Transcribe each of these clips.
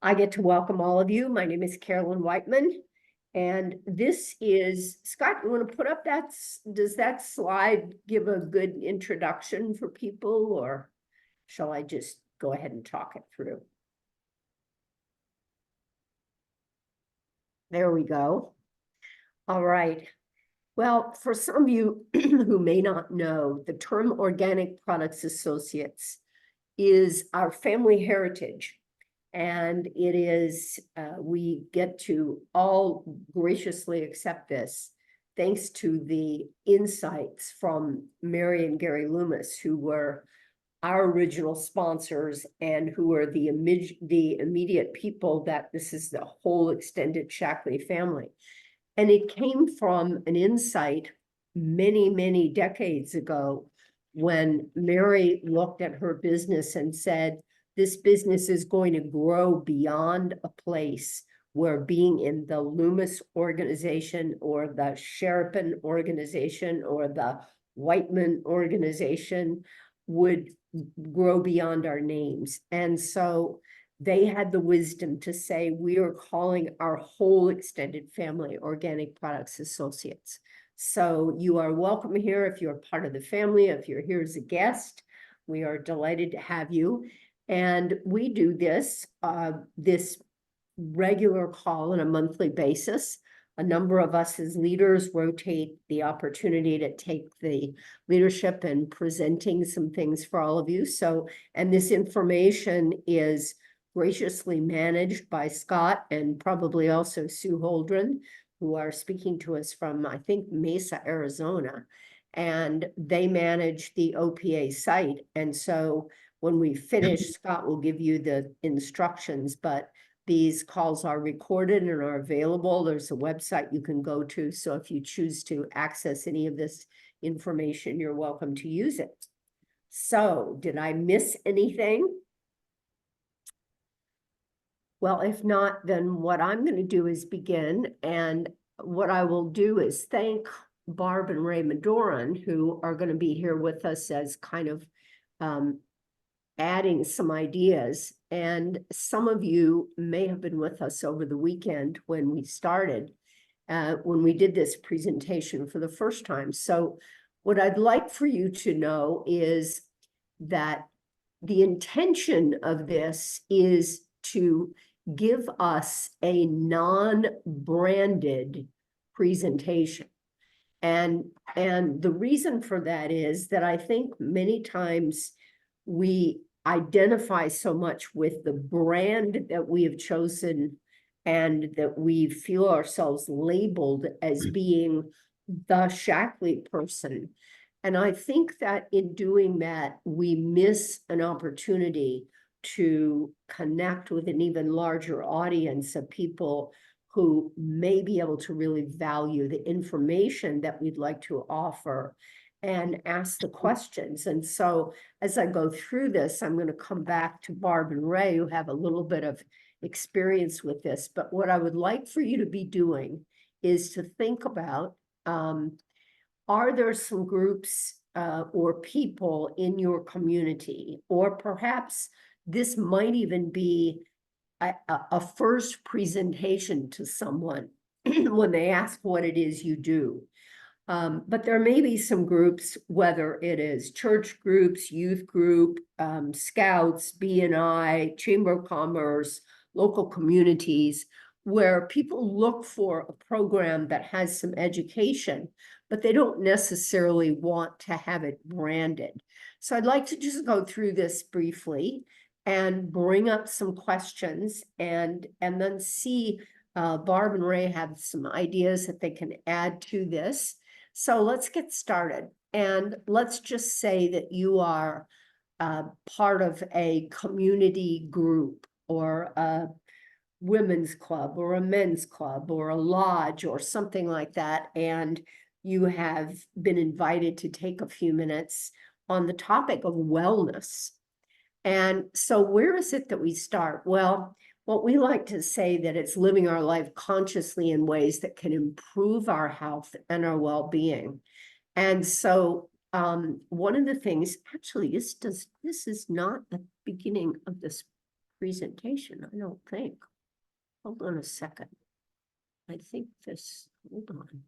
I get to welcome all of you. My name is Carolyn Whiteman, and this is, Scott, you want to put up does that slide give a good introduction for people, or shall I just go ahead and talk it through? There we go. All right. Well, for some of you who may not know, the term Organic Products Associates is our family heritage. And it is, we get to all graciously accept this, thanks to the insights from Mary and Gary Loomis, who were our original sponsors and who were the immediate people that this is the whole extended Shackley family. And it came from an insight many, many decades ago when Mary looked at her business and said, this business is going to grow beyond a place where being in the Loomis organization or the Sheraton organization or the Whiteman organization would grow beyond our names. And so they had the wisdom to say, we are calling our whole extended family Organic Products Associates. So you are welcome here if you're part of the family. If you're here as a guest, we are delighted to have you. And we do this regular call on a monthly basis. A number of us as leaders rotate the opportunity to take the leadership and presenting some things for all of you. So, and this information is graciously managed by Scott and probably also Sue Holdren, who are speaking to us from, I think, Mesa, Arizona. And they manage the OPA site. And so when we finish, Scott will give you the instructions, but these calls are recorded and are available. There's a website you can go to. So if you choose to access any of this information, you're welcome to use it. So did I miss anything? Well, if not, then what I'm going to do is begin. And what I will do is thank Barb and Ray Madoran, who are going to be here with us as kind of adding some ideas. And some of you may have been with us over the weekend when we started, when we did this presentation for the first time. So what I'd like for you to know is that the intention of this is to give us a non-branded presentation. And the reason for that is that I think many times we identify so much with the brand that we have chosen and that we feel ourselves labeled as being the Shackley person. And I think that in doing that, we miss an opportunity to connect with an even larger audience of people who may be able to really value the information that we'd like to offer and ask the questions. And so as I go through this, I'm going to come back to Barb and Ray, who have a little bit of experience with this. But what I would like for you to be doing is to think about, are there some groups or people in your community, or perhaps this might even be a first presentation to someone when they ask what it is you do. But there may be some groups, whether it is church groups, youth group, scouts, B&I, Chamber of Commerce, local communities, where people look for a program that has some education, but they don't necessarily want to have it branded. So I'd like to just go through this briefly and bring up some questions and then see Barb and Ray have some ideas that they can add to this. So let's get started. And let's just say that you are part of a community group or a women's club or a men's club or a lodge or something like that. And you have been invited to take a few minutes on the topic of wellness. And so where is it that we start? Well, what we like to say that it's living our life consciously in ways that can improve our health and our well-being. And so one of the things, actually, this is not the beginning of this presentation, I don't think. Hold on a second. I think this, hold on.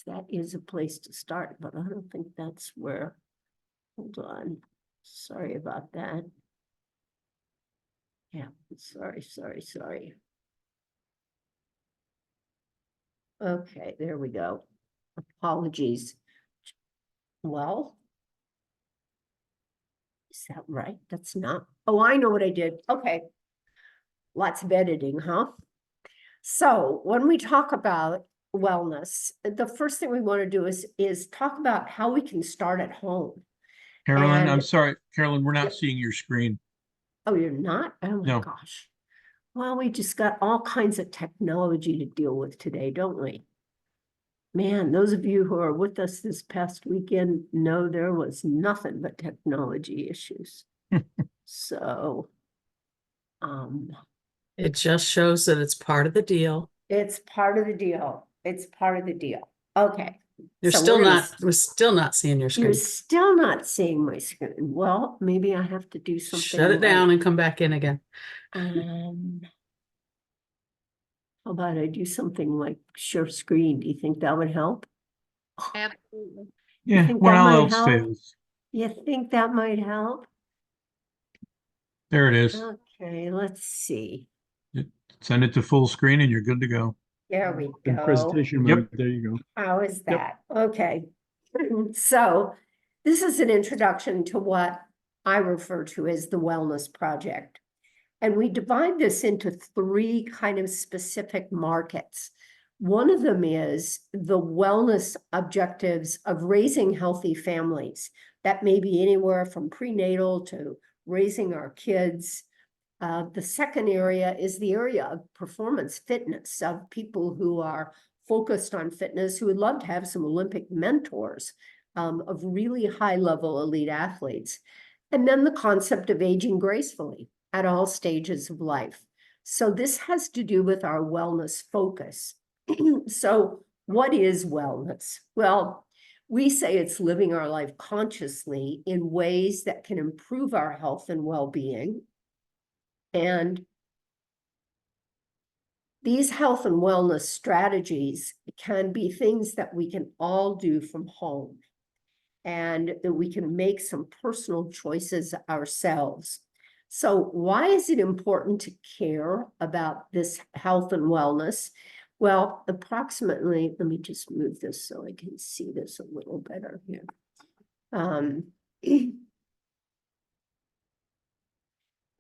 That is a place to start, but I don't think that's where, hold on. Sorry about that. Yeah, sorry. Okay, there we go. Apologies. Well, is that right? That's not, oh, I know what I did. Okay. Lots of editing, huh? So when we talk about wellness, the first thing we want to do is talk about how we can start at home. Carolyn, I'm And sorry, Carolyn, we're not Yep. seeing your screen. Oh, you're not? Oh my No. gosh. Well, we just got all kinds of technology to deal with today, don't we? Man, those of you who are with us this past weekend know there was nothing but technology issues. So, It just shows that it's part of the deal. it's part of the deal. It's part of the deal. Okay. We're So still not seeing your You're screen. still not seeing my screen. Well, maybe I have to do something. Shut it down and come back in again. How about I do something like share screen? Do you think that would help? Absolutely. Yeah, think when that all might else help? fails. You think that might help? There it is. Okay, let's see. Send it to full screen and you're good to go. There we In go. presentation Yep. mode, there you go. How is Yep. that? Okay. So this is an introduction to what I refer to as the Wellness Project. And we divide this into three kind of specific markets. One of them is the wellness objectives of raising healthy families. That may be anywhere from prenatal to raising our kids. The second area is the area of performance fitness, of people who are focused on fitness, who would love to have some Olympic mentors, of really high level elite athletes. And then the concept of aging gracefully at all stages of life. So this has to do with our wellness focus. So what is wellness? Well, we say it's living our life consciously in ways that can improve our health and well-being. And these health and wellness strategies can be things that we can all do from home, and that we can make some personal choices ourselves. So why is it important to care about this health and wellness? Well, approximately, let me just move this so I can see this a little better here.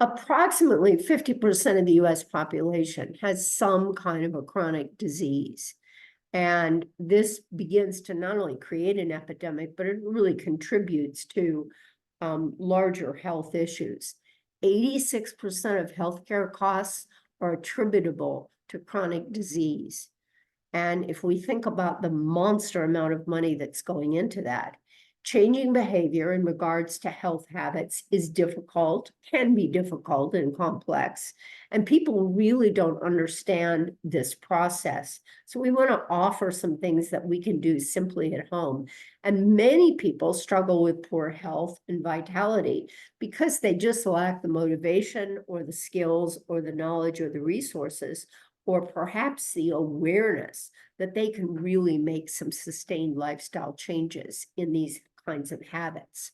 Approximately 50% of the US population has some kind of a chronic disease. And this begins to not only create an epidemic, but it really contributes to larger health issues. 86% of healthcare costs are attributable to chronic disease. And if we think about the monster amount of money that's going into that, changing behavior in regards to health habits is difficult, can be difficult and complex, and people really don't understand this process. So we want to offer some things that we can do simply at home. And many people struggle with poor health and vitality because they just lack the motivation or the skills or the knowledge or the resources, or perhaps the awareness that they can really make some sustained lifestyle changes in these kinds of habits.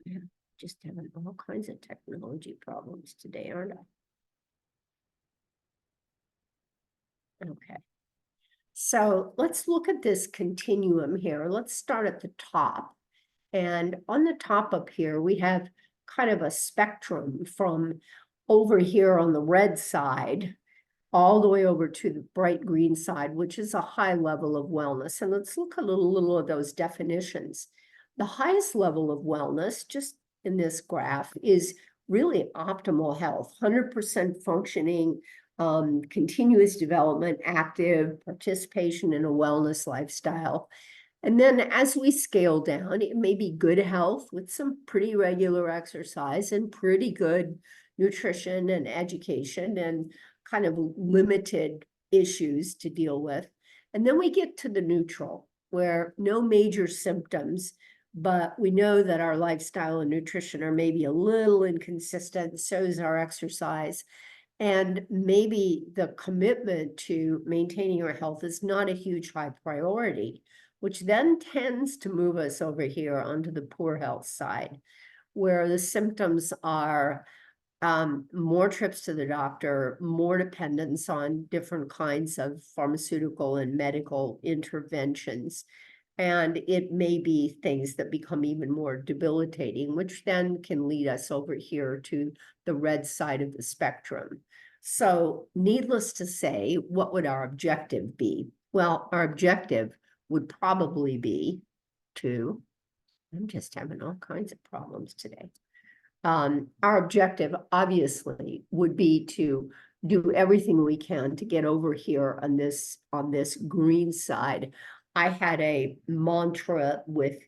Yeah, just having all kinds of technology problems today, aren't I? Okay. So let's look at this continuum here. Let's start at the top. And on the top up here, we have kind of a spectrum from over here on the red side all the way over to the bright green side, which is a high level of wellness. And let's look a little of those definitions. The highest level of wellness, just in this graph, is really optimal health, 100% functioning, continuous development, active participation in a wellness lifestyle. And then as we scale down, it may be good health with some pretty regular exercise and pretty good nutrition and education and kind of limited issues to deal with. And then we get to the neutral, where no major symptoms, but we know that our lifestyle and nutrition are maybe a little inconsistent, so is our exercise. And maybe the commitment to maintaining our health is not a huge high priority, which then tends to move us over here onto the poor health side, where the symptoms are more trips to the doctor, more dependence on different kinds of pharmaceutical and medical interventions. And it may be things that become even more debilitating, which then can lead us over here to the red side of the spectrum. So needless to say, what would our objective be? Well, our objective would probably be to, I'm just having all kinds of problems today. Our objective obviously would be to do everything we can to get over here on this green side. I had a mantra with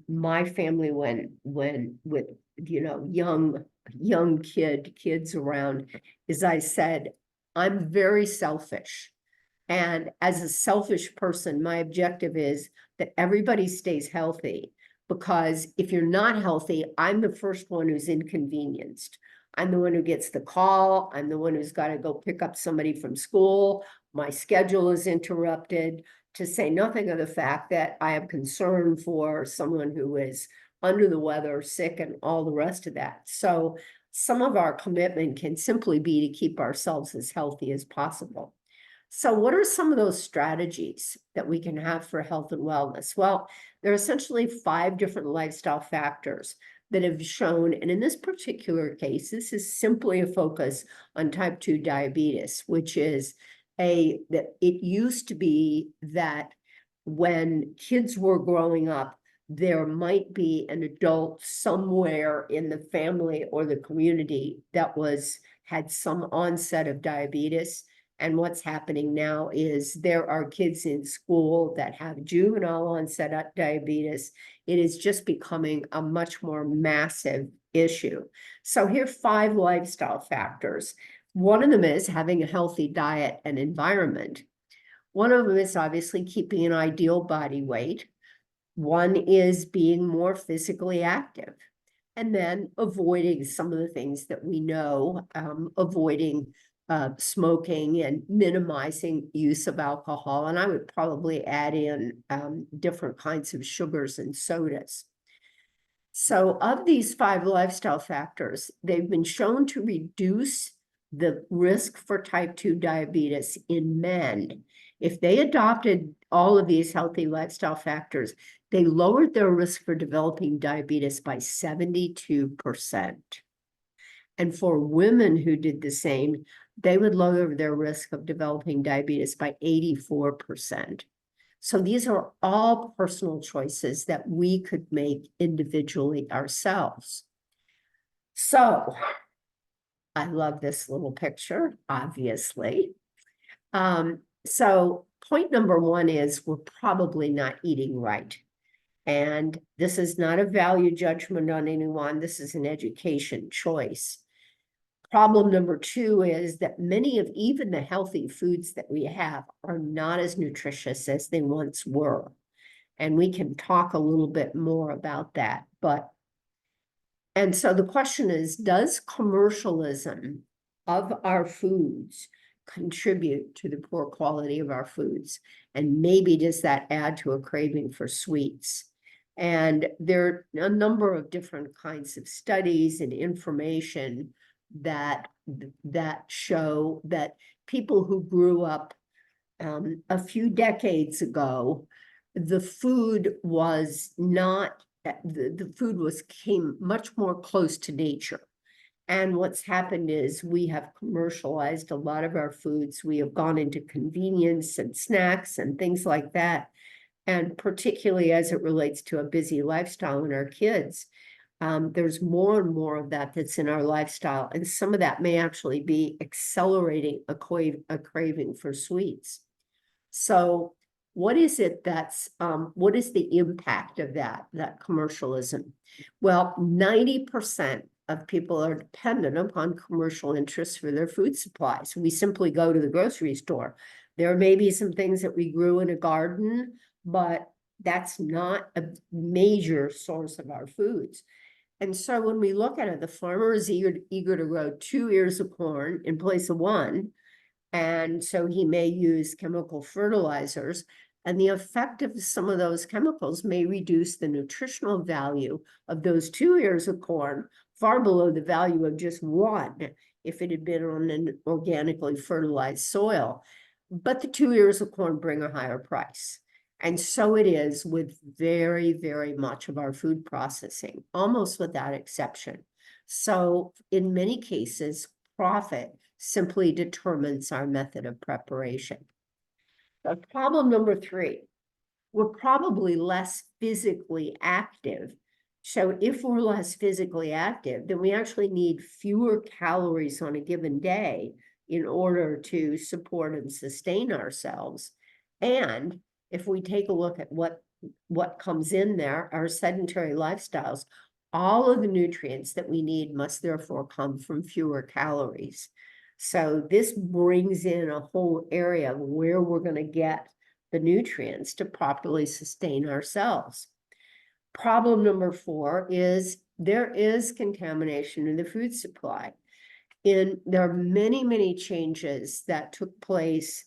my family when with young kids around, is I said, I'm very selfish. And as a selfish person, my objective is that everybody stays healthy. Because if you're not healthy, I'm the first one who's inconvenienced. I'm the one who gets the call. I'm the one who's got to go pick up somebody from school. My schedule is interrupted, to say nothing of the fact that I have concern for someone who is under the weather, sick, and all the rest of that. So some of our commitment can simply be to keep ourselves as healthy as possible. So what are some of those strategies that we can have for health and wellness? Well, there are essentially 5 different lifestyle factors that have shown, and in this particular case, this is simply a focus on type 2 diabetes, which is that it used to be that when kids were growing up, there might be an adult somewhere in the family or the community that had some onset of diabetes. And what's happening now is there are kids in school that have juvenile onset diabetes. It is just becoming a much more massive issue. So here are 5 lifestyle factors. One of them is having a healthy diet and environment. One of them is obviously keeping an ideal body weight. One is being more physically active. And then avoiding some of the things that we know, avoiding smoking and minimizing use of alcohol. And I would probably add in different kinds of sugars and sodas. So of these 5 lifestyle factors, they've been shown to reduce the risk for type 2 diabetes in men. If they adopted all of these healthy lifestyle factors, they lowered their risk for developing diabetes by 72%. And for women who did the same, they would lower their risk of developing diabetes by 84%. So these are all personal choices that we could make individually ourselves. So I love this little picture, obviously. So point number 1 is we're probably not eating right. And this is not a value judgment on anyone. This is an education choice. Problem number 2 is that many of even the healthy foods that we have are not as nutritious as they once were. And we can talk a little bit more about that. And so the question is, does commercialism of our foods contribute to the poor quality of our foods? And maybe does that add to a craving for sweets? And there are a number of different kinds of studies and information that show that people who grew up a few decades ago, the food was not, the food came much more close to nature. And what's happened is we have commercialized a lot of our foods. We have gone into convenience and snacks and things like that. And particularly as it relates to a busy lifestyle in our kids, there's more and more of that that's in our lifestyle. And some of that may actually be accelerating a craving for sweets. So what is it what is the impact of that commercialism? Well, 90% of people are dependent upon commercial interests for their food supplies. We simply go to the grocery store. There may be some things that we grew in a garden, but That's not a major source of our foods. And so when we look at it, the farmer is eager to grow 2 ears of corn in place of one. And so he may use chemical fertilizers, and the effect of some of those chemicals may reduce the nutritional value of those 2 ears of corn far below the value of just one if it had been on an organically fertilized soil. But the 2 ears of corn bring a higher price. And so it is with very, very much of our food processing, almost without exception. So in many cases, profit simply determines our method of preparation. Problem number 3, we're probably less physically active. So if we're less physically active, then we actually need fewer calories on a given day in order to support and sustain ourselves. And if we take a look at what comes in there, our sedentary lifestyles, all of the nutrients that we need must therefore come from fewer calories. So this brings in a whole area of where we're going to get the nutrients to properly sustain ourselves. Problem number 4 is there is contamination in the food supply. There are many, many changes that took place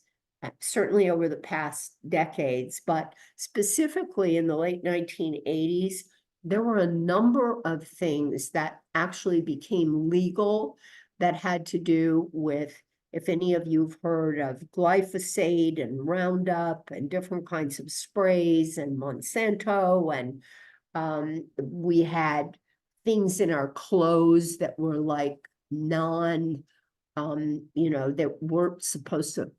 certainly over the past decades, but specifically in the late 1980s, there were a number of things that actually became legal that had to do with, if any of you've heard of glyphosate and Roundup and different kinds of sprays and Monsanto, and we had things in our clothes that were like that weren't supposed to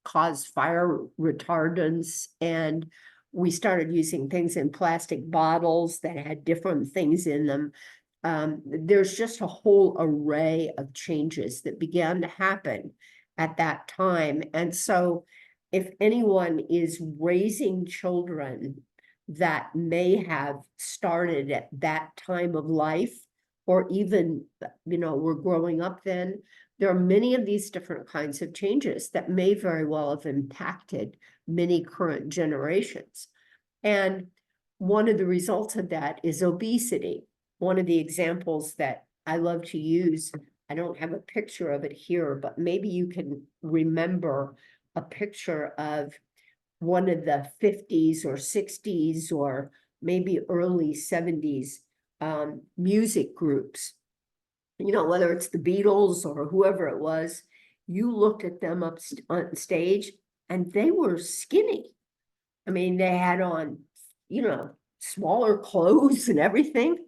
cause fire retardants, and we started using things in plastic bottles that had different things in them. There's just a whole array of changes that began to happen at that time. And so if anyone is raising children that may have started at that time of life, or even, we're growing up then, there are many of these different kinds of changes that may very well have impacted many current generations. And one of the results of that is obesity. One of the examples that I love to use, I don't have a picture of it here, but maybe you can remember a picture of one of the 50s or 60s or maybe early 70s music groups. Whether it's the Beatles or whoever it was, you looked at them up on stage and they were skinny. I mean, they had on, smaller clothes and everything.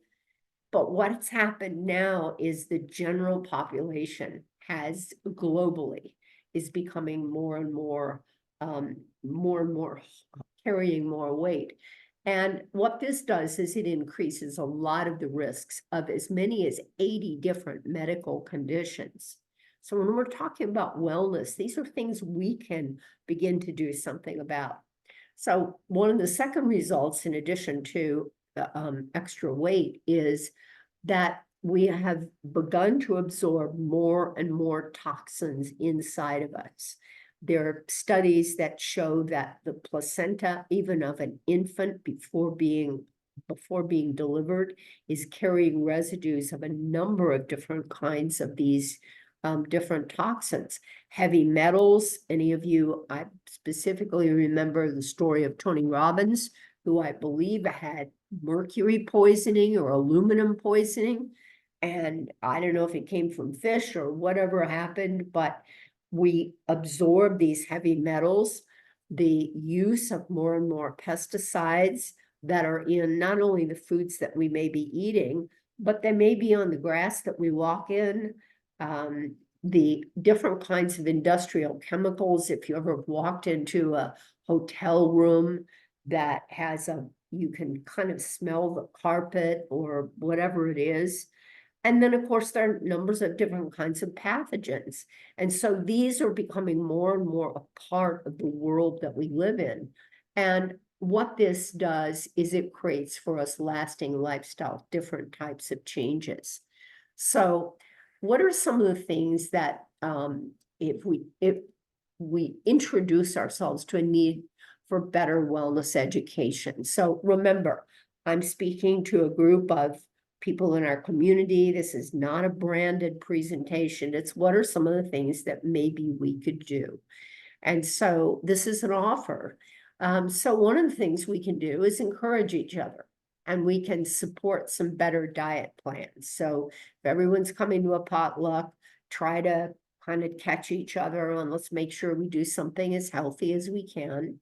But what's happened now is the general population has globally is becoming more and more carrying more weight. And what this does is it increases a lot of the risks of as many as 80 different medical conditions. So when we're talking about wellness, these are things we can begin to do something about. So one of the second results, in addition to the extra weight, is that we have begun to absorb more and more toxins inside of us. There are studies that show that the placenta, even of an infant before being delivered, is carrying residues of a number of different kinds of these different toxins. Heavy metals, any of you, I specifically remember the story of Tony Robbins, who I believe had mercury poisoning or aluminum poisoning. And I don't know if it came from fish or whatever happened, but we absorb these heavy metals, the use of more and more pesticides that are in not only the foods that we may be eating, but they may be on the grass that we walk in, the different kinds of industrial chemicals. If you ever walked into a hotel room that has you can kind of smell the carpet or whatever it is. And then, of course, there are numbers of different kinds of pathogens. And so these are becoming more and more a part of the world that we live in. And what this does is it creates for us lasting lifestyle, different types of changes. So what are some of the things that if we introduce ourselves to a need for better wellness education. So remember, I'm speaking to a group of people in our community. This is not a branded presentation. It's what are some of the things that maybe we could do. And so this is an offer. So one of the things we can do is encourage each other, and we can support some better diet plans. So if everyone's coming to a potluck, try to kind of catch each other on, let's make sure we do something as healthy as we can.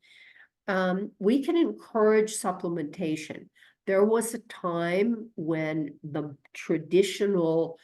We can encourage supplementation. There was a time when the traditional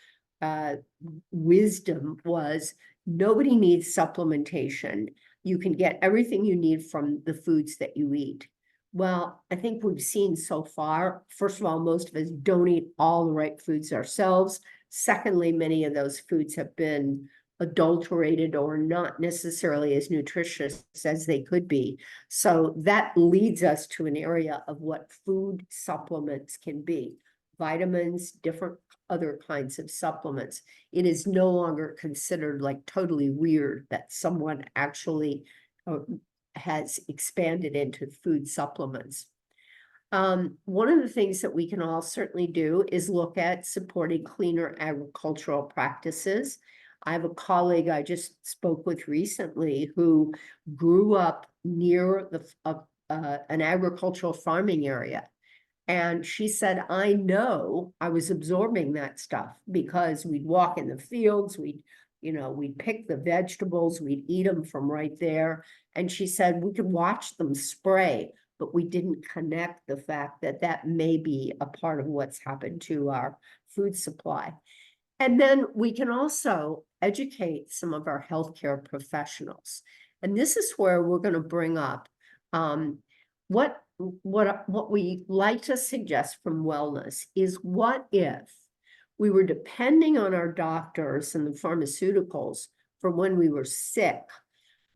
wisdom was nobody needs supplementation. You can get everything you need from the foods that you eat. Well, I think we've seen so far, first of all, most of us don't eat all the right foods ourselves. Secondly, many of those foods have been adulterated or not necessarily as nutritious as they could be. So that leads us to an area of what food supplements can be. Vitamins, different other kinds of supplements. It is no longer considered like totally weird that someone actually has expanded into food supplements. One of the things that we can all certainly do is look at supporting cleaner agricultural practices. I have a colleague I just spoke with recently who grew up near an agricultural farming area. And she said, I know I was absorbing that stuff because we'd walk in the fields, we'd pick the vegetables, we'd eat them from right there. And she said, we could watch them spray, but we didn't connect the fact that that may be a part of what's happened to our food supply. And then we can also educate some of our healthcare professionals. And this is where we're going to bring up what we like to suggest from wellness is, what if we were depending on our doctors and the pharmaceuticals for when we were sick,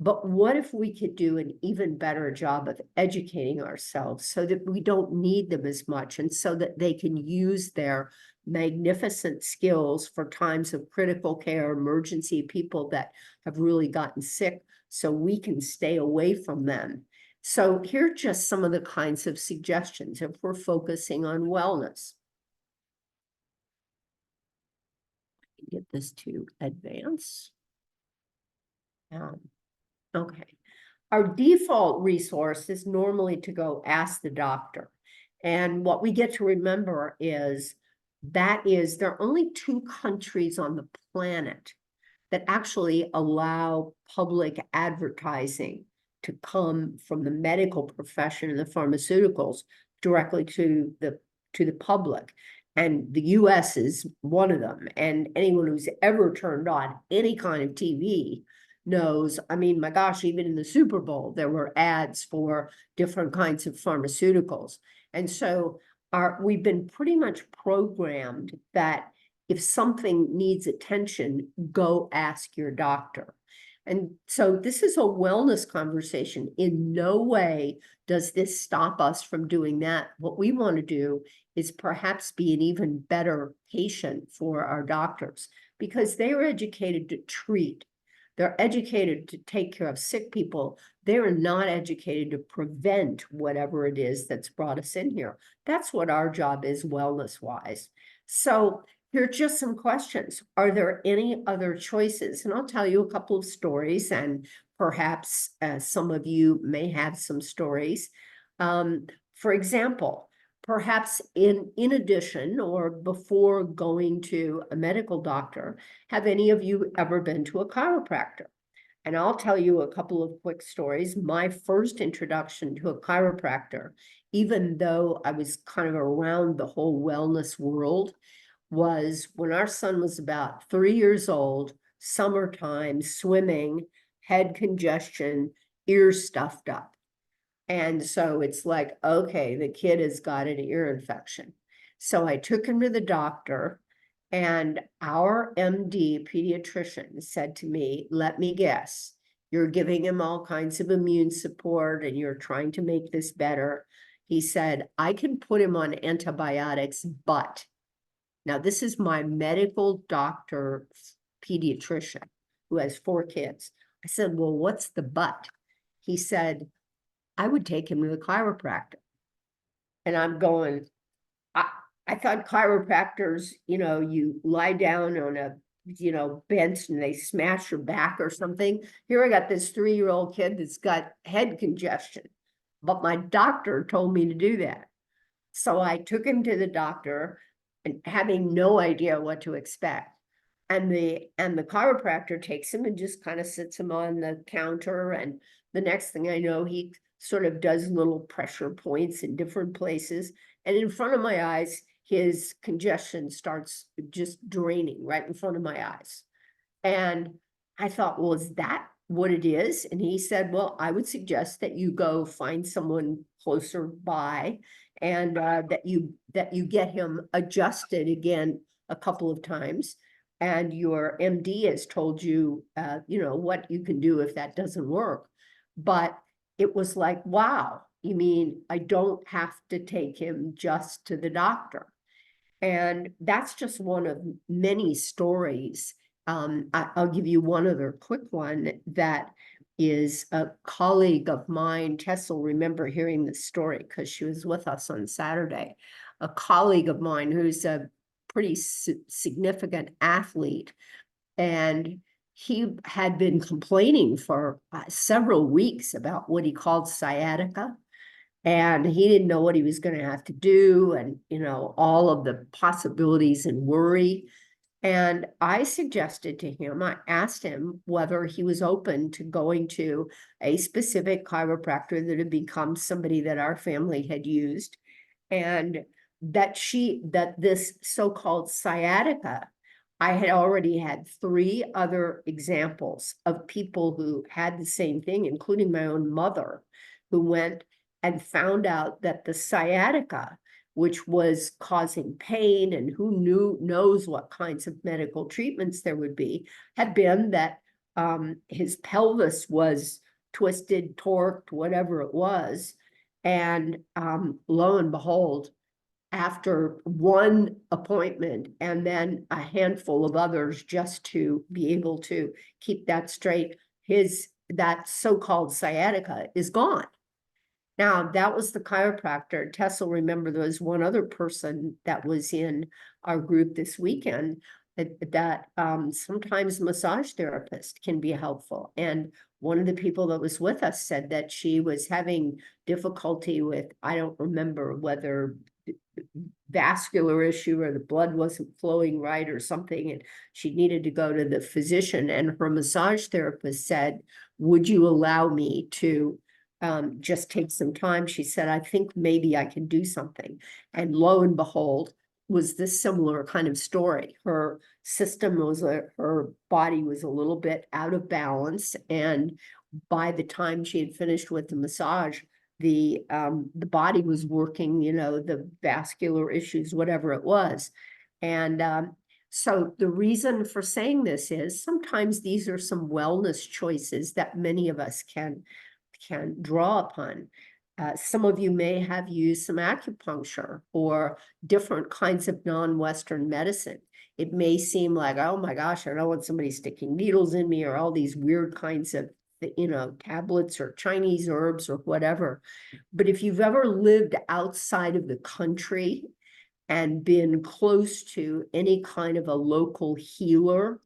but what if we could do an even better job of educating ourselves so that we don't need them as much, and so that they can use their magnificent skills for times of critical care, emergency, people that have really gotten sick, so we can stay away from them. So here are just some of the kinds of suggestions if we're focusing on wellness. Get this to advance. Okay. Our default resource is normally to go ask the doctor. And what we get to remember is there are only 2 countries on the planet that actually allow public advertising to come from the medical profession and the pharmaceuticals directly to the public. And the US is one of them. And anyone who's ever turned on any kind of TV knows, I mean, my gosh, even in the Super Bowl, there were ads for different kinds of pharmaceuticals. And so we've been pretty much programmed that if something needs attention, go ask your doctor. And so this is a wellness conversation. In no way does this stop us from doing that. What we want to do is perhaps be an even better patient for our doctors, because they are educated to treat. They're educated to take care of sick people. They're not educated to prevent whatever it is that's brought us in here. That's what our job is wellness-wise. So here are just some questions. Are there any other choices? And I'll tell you a couple of stories, and perhaps some of you may have some stories. For example, perhaps in addition or before going to a medical doctor, have any of you ever been to a chiropractor? And I'll tell you a couple of quick stories. My first introduction to a chiropractor, even though I was kind of around the whole wellness world, was when our son was about 3 years old, summertime, swimming, head congestion, ears stuffed up. And so it's like, okay, the kid has got an ear infection. So I took him to the doctor, and our MD pediatrician said to me, let me guess, you're giving him all kinds of immune support and you're trying to make this better. He said, I can put him on antibiotics, but now this is my medical doctor pediatrician who has 4 kids. I said, well, what's the but? He said, I would take him to the chiropractor. And I'm going, I thought chiropractors, you lie down on a, bench and they smash your back or something. Here I got this 3-year-old kid that's got head congestion, but my doctor told me to do that. So I took him to the doctor and having no idea what to expect. And the chiropractor takes him and just kind of sits him on the counter. And the next thing I know, he sort of does little pressure points in different places. And in front of my eyes, his congestion starts just draining right in front of my eyes. And I thought, well, is that what it is? And he said, well, I would suggest that you go find someone closer by and that you get him adjusted again a couple of times. And your MD has told you, what you can do if that doesn't work. But it was like, wow, you mean I don't have to take him just to the doctor? And that's just one of many stories. I'll give you one other quick one that is a colleague of mine. Tess will remember hearing this story because she was with us on Saturday. A colleague of mine who's a pretty significant athlete, and he had been complaining for several weeks about what he called sciatica. And he didn't know what he was going to have to do, and all of the possibilities and worry. And I suggested to him, I asked him whether he was open to going to a specific chiropractor that had become somebody that our family had used, and that this so-called sciatica, I had already had 3 other examples of people who had the same thing, including my own mother, who went and found out that the sciatica, which was causing pain and who knows what kinds of medical treatments there would be, had been that his pelvis was twisted, torqued, whatever it was. And lo and behold, after one appointment and then a handful of others just to be able to keep that straight, that so-called sciatica is gone. Now, that was the chiropractor. Tess will remember there was one other person that was in our group this weekend that sometimes massage therapist can be helpful. And one of the people that was with us said that she was having difficulty with, I don't remember whether vascular issue or the blood wasn't flowing right or something, and she needed to go to the physician, and her massage therapist said, would you allow me to just take some time? She said, I think maybe I can do something. And lo and behold, was this similar kind of story. Her system her body was a little bit out of balance. And by the time she had finished with the massage, the body was working, the vascular issues, whatever it was. And so the reason for saying this is sometimes these are some wellness choices that many of us can draw upon. Some of you may have used some acupuncture or different kinds of non-Western medicine. It may seem like, oh my gosh, I don't want somebody sticking needles in me or all these weird kinds of, tablets or Chinese herbs or whatever. But if you've ever lived outside of the country and been close to any kind of a local healer,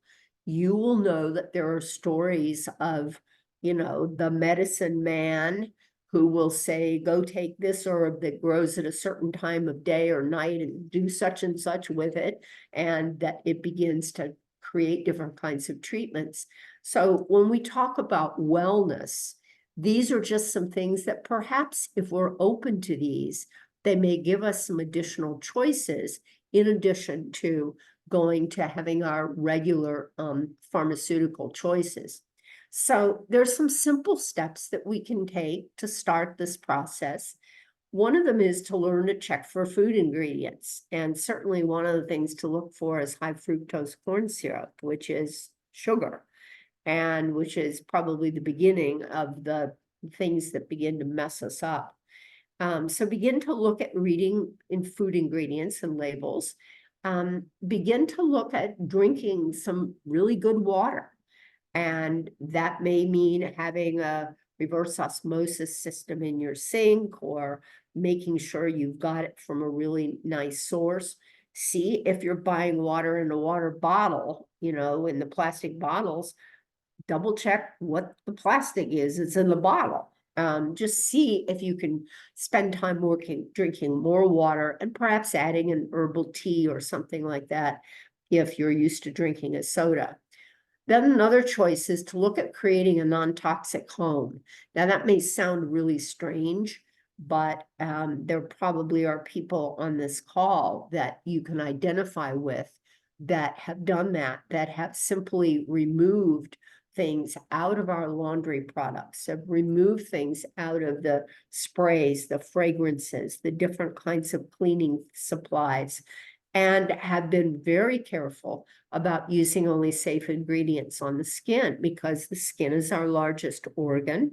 you will know that there are stories of the medicine man who will say, go take this herb that grows at a certain time of day or night and do such and such with it, and that it begins to create different kinds of treatments. So when we talk about wellness, these are just some things that perhaps if we're open to these, they may give us some additional choices in addition to going to having our regular pharmaceutical choices. So there's some simple steps that we can take to start this process. One of them is to learn to check for food ingredients. And certainly one of the things to look for is high fructose corn syrup, which is sugar, and which is probably the beginning of the things that begin to mess us up. So begin to look at reading in food ingredients and labels. Begin to look at drinking some really good water. And that may mean having a reverse osmosis system in your sink, or making sure you've got it from a really nice source. See if you're buying water in a water bottle, you know, in the plastic bottles, double check what the plastic is, it's in the bottle. Just see if you can spend time drinking more water, and perhaps adding an herbal tea or something like that if you're used to drinking a soda. Then another choice is to look at creating a non-toxic home. Now that may sound really strange, but there probably are people on this call that you can identify with that have done that, that have simply removed things out of our laundry products, have removed things out of the sprays, the fragrances, the different kinds of cleaning supplies, and have been very careful about using only safe ingredients on the skin, because the skin is our largest organ.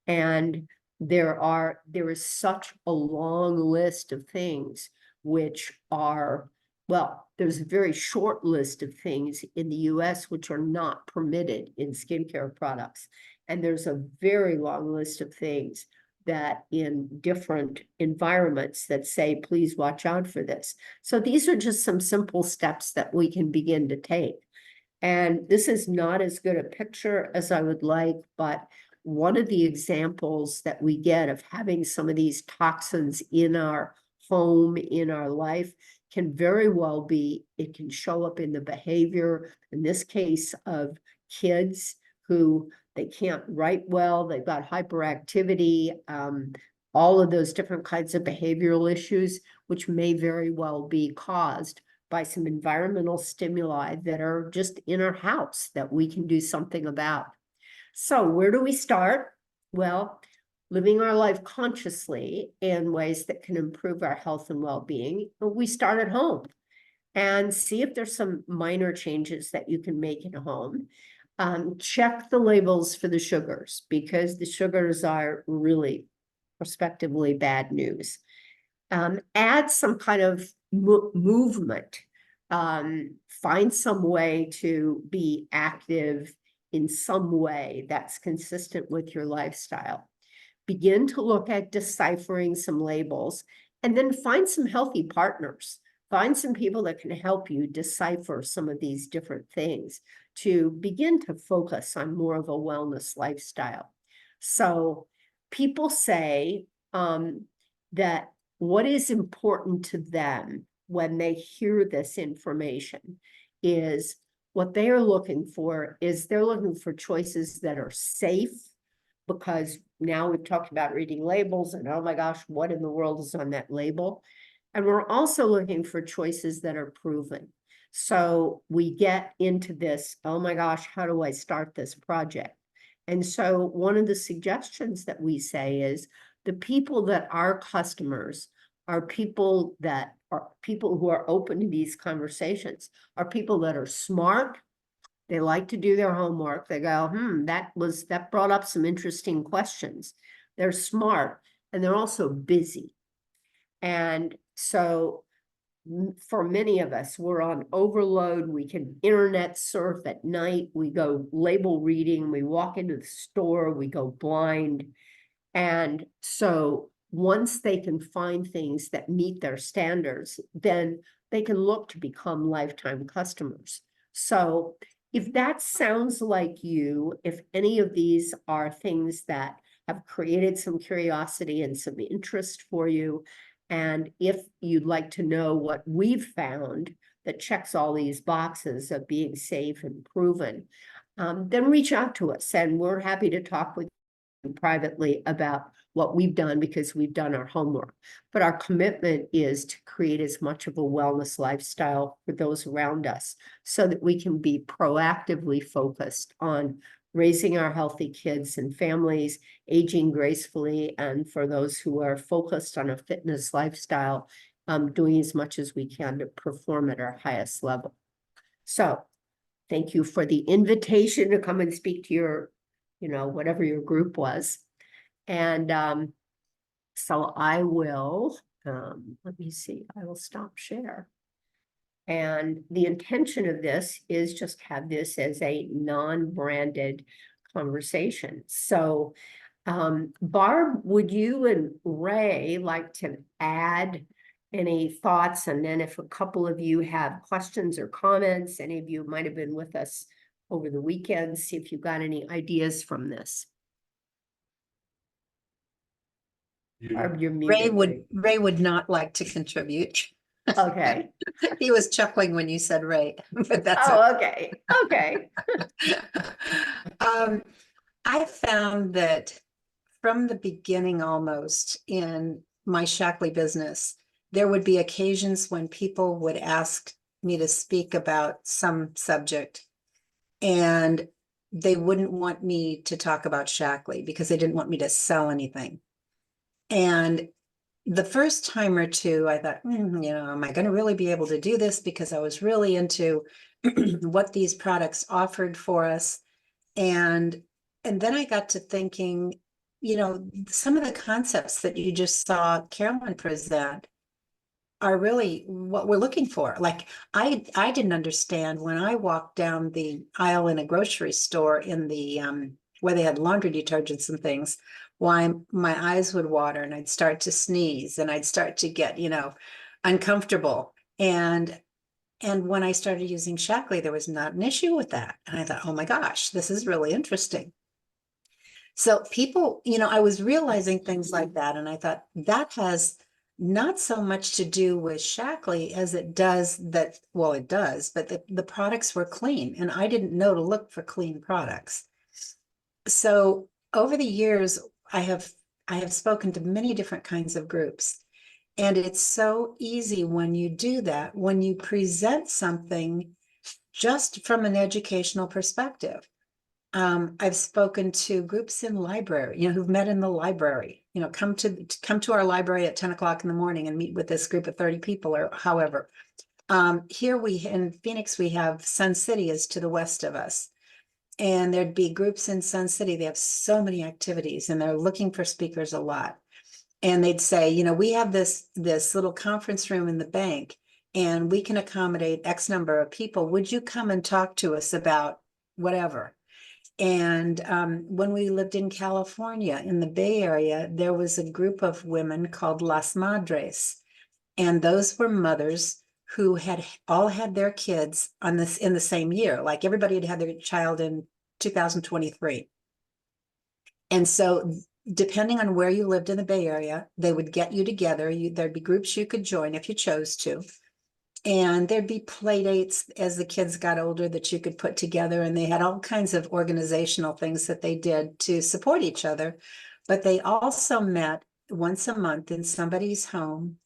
And there is such a long list of things which are, well, there's a very short list of things in the US which are not permitted in skincare products. And there's a very long list of things that in different environments that say, please watch out for this. So these are just some simple steps that we can begin to take. And this is not as good a picture as I would like, but one of the examples that we get of having some of these toxins in our home, in our life, can very well be, it can show up in the behavior, in this case of kids who they can't write well, they've got hyperactivity, all of those different kinds of behavioral issues, which may very well be caused by some environmental stimuli that are just in our house that we can do something about. So where do we start? Well, living our life consciously in ways that can improve our health and well-being. We start at home and see if there's some minor changes that you can make in a home. Check the labels for the sugars, because the sugars are really prospectively bad news. Add some kind of movement. Find some way to be active in some way that's consistent with your lifestyle. Begin to look at deciphering some labels, and then find some healthy partners. Find some people that can help you decipher some of these different things to begin to focus on more of a wellness lifestyle. So people say that what is important to them when they hear this information is, what they are looking for is they're looking for choices that are safe, because now we've talked about reading labels and, oh my gosh, what in the world is on that label? And we're also looking for choices that are proven. So we get into this, oh my gosh, how do I start this project? And so one of the suggestions that we say is, the people that are customers are people who are open to these conversations, are people that are smart. They like to do their homework. They go, that brought up some interesting questions. They're smart, and they're also busy. And so for many of us, we're on overload. We can internet surf at night. We go label reading. We walk into the store. We go blind. And so once they can find things that meet their standards, then they can look to become lifetime customers. So if that sounds like you, if any of these are things that have created some curiosity and some interest for you, and if you'd like to know what we've found that checks all these boxes of being safe and proven, then reach out to us, and we're happy to talk with you privately about what we've done, because we've done our homework. But our commitment is to create as much of a wellness lifestyle for those around us, so that we can be proactively focused on raising our healthy kids and families, aging gracefully, and for those who are focused on a fitness lifestyle, doing as much as we can to perform at our highest level. So thank you for the invitation to come and speak to your, whatever your group was. And so I will, let me see, I will stop share. And the intention of this is just have this as a non-branded conversation. So Barb, would you and Ray like to add any thoughts? And then if a couple of you have questions or comments, any of you might have been with us over the weekend, see if you got any ideas from this. Barb, you're muted. Ray would not like to contribute. Okay. He was chuckling when you said Ray, but that's Oh, okay. Okay. I found that from the beginning almost in my Shackley business, there would be occasions when people would ask me to speak about some subject and they wouldn't want me to talk about Shackley because they didn't want me to sell anything. And the first time or two, I thought, am I going to really be able to do this? Because I was really into what these products offered for us. And then I got to thinking, some of the concepts that you just saw Carolyn present are really what we're looking for. Like I didn't understand when I walked down the aisle in a grocery store in the where they had laundry detergents and things, why my eyes would water and I'd start to sneeze and I'd start to get, uncomfortable. And when I started using Shackley, there was not an issue with that. And I thought, oh my gosh, this is really interesting. So people, I was realizing things like that. And I thought that has not so much to do with Shackley as it does that, well, it does, but the products were clean and I didn't know to look for clean products. So over the years, I have spoken to many different kinds of groups. And it's so easy when you do that, when you present something just from an educational perspective. I've spoken to groups in library, who've met in the library, come to our library at 10 o'clock in the morning and meet with this group of 30 people or however. Here in Phoenix, we have Sun City is to the west of us. And there'd be groups in Sun City. They have so many activities and they're looking for speakers a lot. And they'd say, we have this little conference room in the bank and we can accommodate X number of people. Would you come and talk to us about whatever? And when we lived in California, in the Bay Area, there was a group of women called Las Madres. And those were mothers who had all had their kids in the same year. Like everybody had had their child in 2023. And so depending on where you lived in the Bay Area, they would get you together. There'd be groups you could join if you chose to. And there'd be play dates as the kids got older that you could put together. And they had all kinds of organizational things that they did to support each other. But they also met once a month in somebody's home.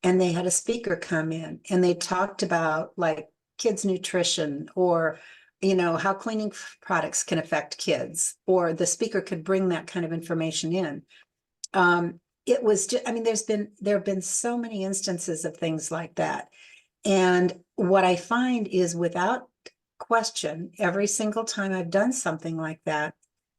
And they had a speaker come in and they talked about like kids' nutrition or, how cleaning products can affect kids, or the speaker could bring that kind of information in. It was just, there have been so many instances of things like that. And what I find is without question, every single time I've done something like that,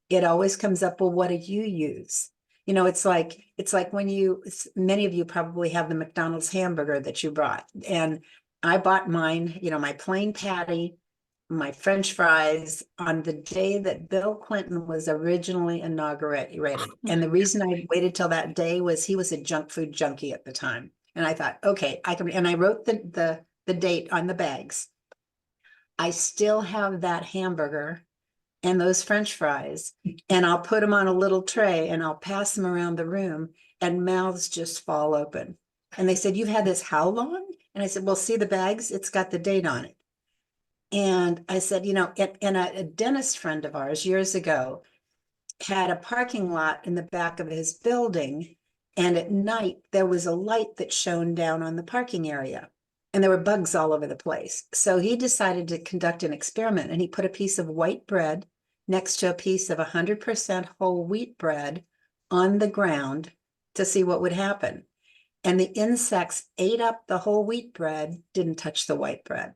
it always comes up, well, what did you use? It's like when many of you probably have the McDonald's hamburger that you brought. And I bought mine, my plain patty, my French fries on the day that Bill Clinton was originally inaugurated. And the reason I waited till that day was he was a junk food junkie at the time. And I thought, okay, and I wrote the date on the bags. I still have that hamburger and those French fries, and I'll put them on a little tray and I'll pass them around the room and mouths just fall open. And they said, you've had this how long? And I said, well, see the bags, it's got the date on it. And I said, and a dentist friend of ours years ago had a parking lot in the back of his building. And at night, there was a light that shone down on the parking area. And there were bugs all over the place. So he decided to conduct an experiment. And he put a piece of white bread next to a piece of 100% whole wheat bread on the ground to see what would happen. And the insects ate up the whole wheat bread, didn't touch the white bread.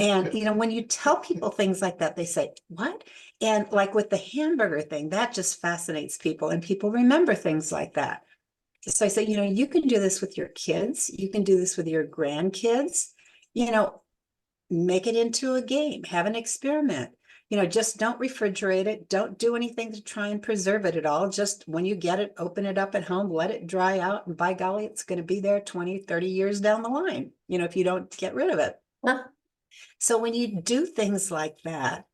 And, when you tell people things like that, they say, what? And like with the hamburger thing, that just fascinates people and people remember things like that. So I say, you can do this with your kids. You can do this with your grandkids, make it into a game, have an experiment. just don't refrigerate it. Don't do anything to try and preserve it at all. Just when you get it, open it up at home, let it dry out. And by golly, it's going to be there 20, 30 years down the line, if you don't get rid of it. Huh. So when you do things like that,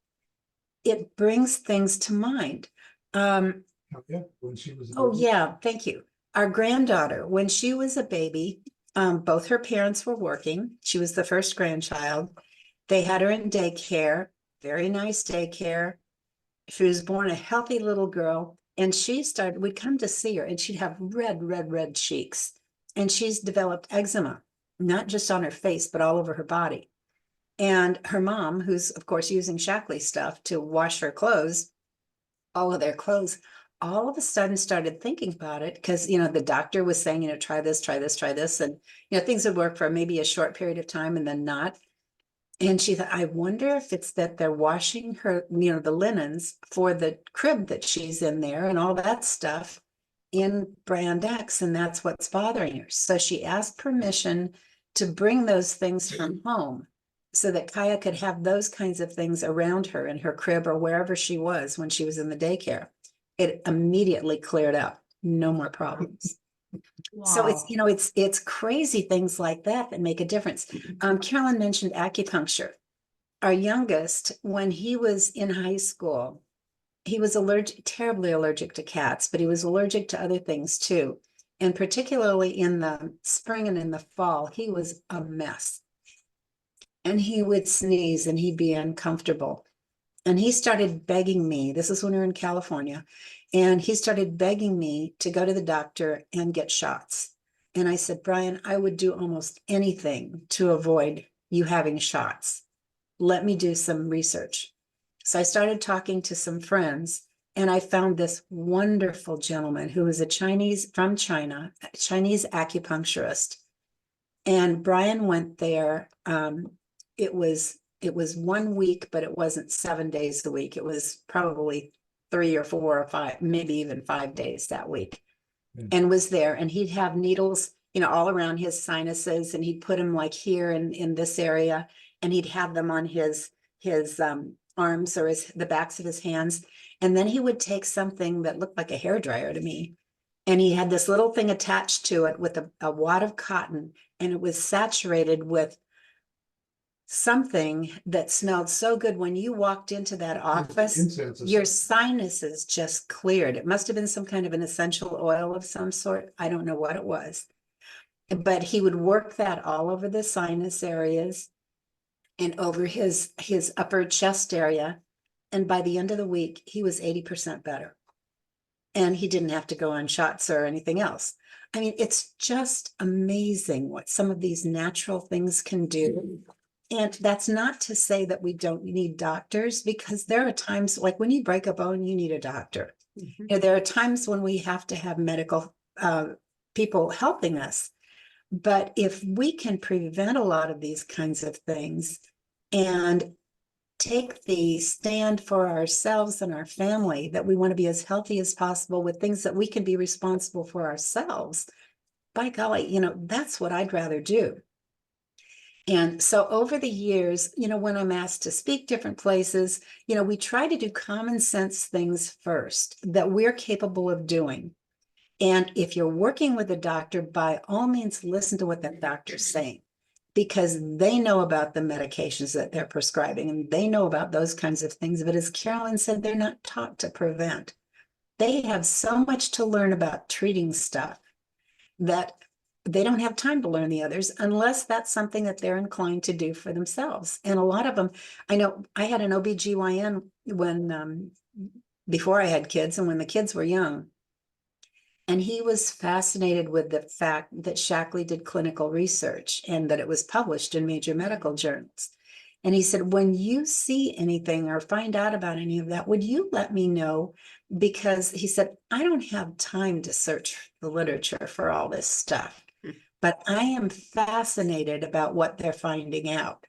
it brings things to mind. When she was. Oh, yeah, thank you. Our granddaughter, when she was a baby, both her parents were working. She was the first grandchild. They had her in daycare, very nice daycare. She was born a healthy little girl, and we'd come to see her, and she'd have red cheeks. And she's developed eczema, not just on her face, but all over her body. And her mom, who's of course using Shackley stuff to wash her clothes, all of their clothes, all of a sudden started thinking about it because, the doctor was saying, try this, try this, try this. And, things would work for maybe a short period of time and then not. And she thought, I wonder if it's that they're washing her, the linens for the crib that she's in there and all that stuff in brand X. And that's what's bothering her. So she asked permission to bring those things from home so that Kaya could have those kinds of things around her in her crib or wherever she was when she was in the daycare. It immediately cleared up. No more problems. So it's crazy things like that make a difference. Carolyn mentioned acupuncture. Our youngest, when he was in high school, he was terribly allergic to cats, but he was allergic to other things too. And particularly in the spring and in the fall, he was a mess. And he would sneeze and he'd be uncomfortable. And he started begging me, this is when we were in California, and he started begging me to go to the doctor and get shots. And I said, Brian, I would do almost anything to avoid you having shots. Let me do some research. So I started talking to some friends, and I found this wonderful gentleman who was from China, a Chinese acupuncturist. And Brian went there. It was 1 week, but it wasn't 7 days a week. It was probably 3 or 4 or 5, maybe even 5 days that week. And was there, and he'd have needles, all around his sinuses, and he'd put them like here in this area, and he'd have them on his arms or the backs of his hands. And then he would take something that looked like a hairdryer to me, and he had this little thing attached to it with a wad of cotton, and it was saturated with something that smelled so good. When you walked into that office, your sinuses just cleared. It must have been some kind of an essential oil of some sort. I don't know what it was, but he would work that all over the sinus areas and over his upper chest area. And by the end of the week, he was 80% better. And he didn't have to go on shots or anything else. I mean, it's just amazing what some of these natural things can do. And that's not to say that we don't need doctors, because there are times like when you break a bone, you need a doctor. There are times when we have to have medical people helping us. But if we can prevent a lot of these kinds of things and take the stand for ourselves and our family, that we want to be as healthy as possible with things that we can be responsible for ourselves, by golly, that's what I'd rather do. And so over the years, when I'm asked to speak different places, we try to do common sense things first that we're capable of doing. And if you're working with a doctor, by all means, listen to what that doctor's saying, because they know about the medications that they're prescribing and they know about those kinds of things. But as Carolyn said, they're not taught to prevent. They have so much to learn about treating stuff that they don't have time to learn the others unless that's something that they're inclined to do for themselves. And a lot of them, I know I had an OBGYN before I had kids and when the kids were young. And he was fascinated with the fact that Shackley did clinical research and that it was published in major medical journals. And he said, when you see anything or find out about any of that, would you let me know? Because he said, I don't have time to search the literature for all this stuff, but I am fascinated about what they're finding out.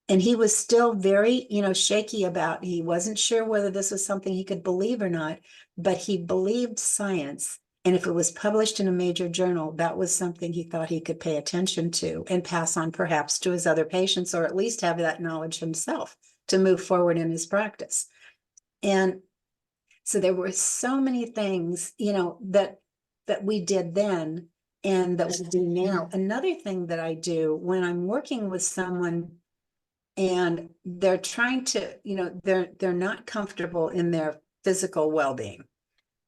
And he was still very, shaky about, he wasn't sure whether this was something he could believe or not, but he believed science. And if it was published in a major journal, that was something he thought he could pay attention to and pass on perhaps to his other patients, or at least have that knowledge himself to move forward in his practice. And so there were so many things, that we did then and that we do now. Another thing that I do when I'm working with someone and they're trying to, they're not comfortable in their physical well-being.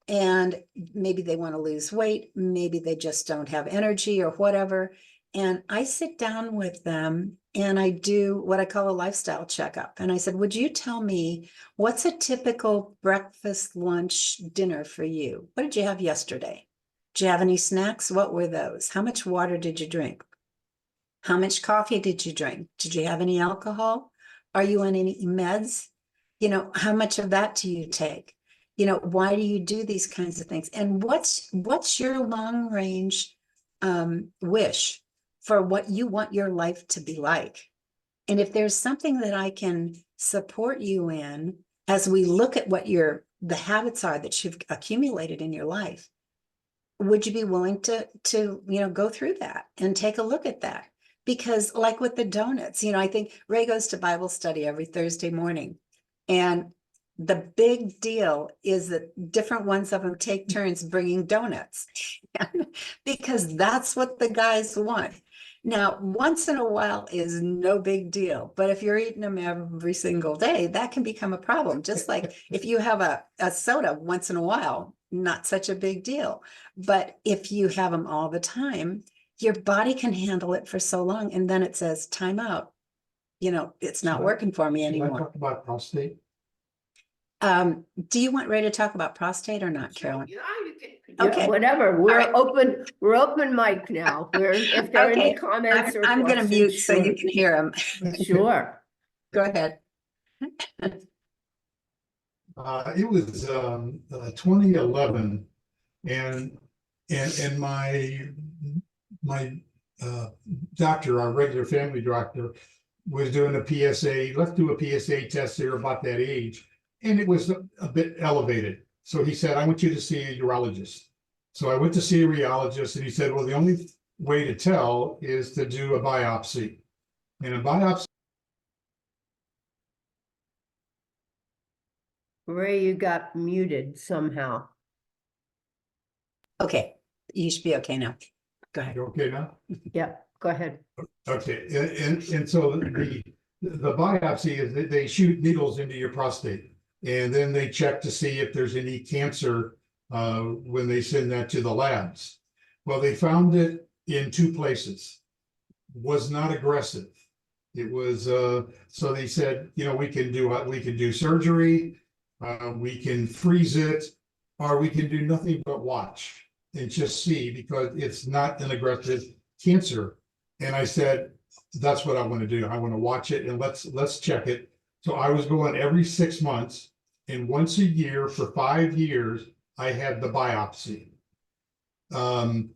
And maybe they want to lose weight, maybe they just don't have energy or whatever. And I sit down with them and I do what I call a lifestyle checkup. And I said, would you tell me what's a typical breakfast, lunch, dinner for you? What did you have yesterday? Did you have any snacks? What were those? How much water did you drink? How much coffee did you drink? Did you have any alcohol? Are you on any meds? How much of that do you take? Why do you do these kinds of things? And what's your long range wish for what you want your life to be like? And if there's something that I can support you in as we look at what the habits are that you've accumulated in your life, would you be willing to go through that and take a look at that? Because like with the donuts, I think Ray goes to Bible study every Thursday morning. And the big deal is that different ones of them take turns bringing donuts because that's what the guys want. Now, once in a while is no big deal, but if you're eating them every single day, that can become a problem. Just like if you have a soda once in a while, not such a big deal. But if you have them all the time, your body can handle it for so long. And then it says, time out. It's not working for me Should I anymore. talk about prostate? Do you want Ray to talk about prostate or not, Carolyn? Yeah, you can. Okay. Yeah, whatever. We're right. we're open mic now. If there are any Okay. comments or I'm going to questions, mute so you sure. can hear him. Sure. Go ahead. It was 2011, and my doctor, our regular family doctor, was doing a PSA. Let's do a PSA test here about that age, and it was a bit elevated. So he said, I want you to see a urologist. So I went to see a urologist, and he said, well, the only way to tell is to do a biopsy. And a biopsy. Ray, you got muted somehow. Okay. You should be okay now. Go ahead. You okay now? Yep, go ahead. Okay, and so the biopsy is that they shoot needles into your prostate, and then they check to see if there's any cancer when they send that to the labs. Well, they found it in 2 places. Was not aggressive. It was so they said, we can do surgery, we can freeze it, or we can do nothing but watch and just see, because it's not an aggressive cancer. And I said, that's what I want to do. I want to watch it and let's check it. So I was going every 6 months, and once a year for 5 years, I had the biopsy. 2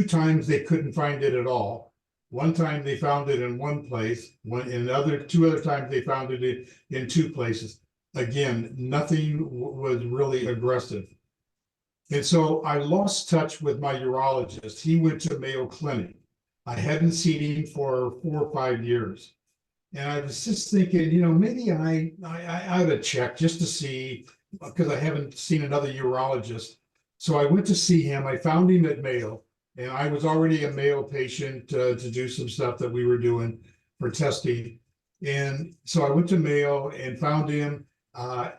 times they couldn't find it at all. One time they found it in one place, 2 other times they found it in 2 places. Again, nothing was really aggressive. And so I lost touch with my urologist. He went to Mayo Clinic. I hadn't seen him for 4 or 5 years. And I was just thinking, maybe I ought to check just to see, because I haven't seen another urologist. So I went to see him. I found him at Mayo, and I was already a Mayo patient to do some stuff that we were doing for testing. And so I went to Mayo and found him,